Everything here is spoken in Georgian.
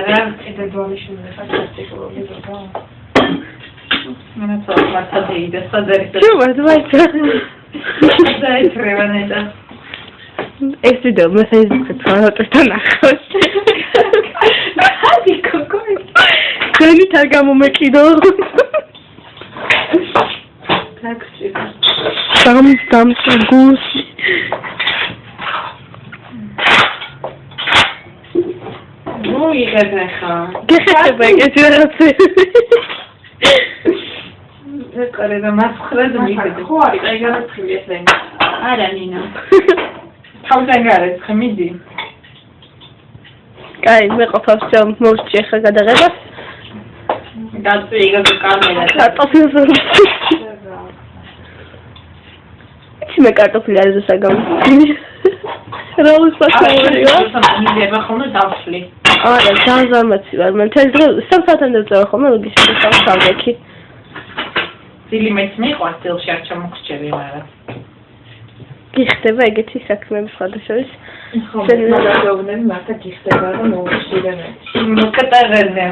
რა დედვალიშვილს ფაქტიკული ზოგა. მანაც მართადეი და სადარი. Чё, давайте. დაიხრევანედა. ეს ვიდეო მე Facebook-ზე ფოტოსთან ნახავს. Ხადი კოკოი. განით არ გამომეკიდო. ტაქსი. სამ გულში. ნუ იღებე ხა. გეხება ეს რაღაცა. ეკარე და მასხრად მიგდე. ხო არის, აი განაცხილი ესე. არა ნინა. თავიდან გარეთ ხმიდი. კაი, მე ყოფავს რომ მოვჭი ხა გადაღებას. გაწვიგა კამერა. კარტოფილს. მე კარტოფილი არის საგამო. რა უსახურია? მიდება ხოლმე დავშლი. არა, ზარმაცი ვარ. მე თელ დღე 3 საათამდე წავა ხოლმე ლოგისტიკის სამსახურში. ძილი მეც მიყვარს ძილში არ ჩამოგრჩები, მაგრამ გიხდება ეგეთი საქმეები სხვადასხვის. მაგრამ მართლა გიხდება და მოვშიდე მე. მოკატარენე.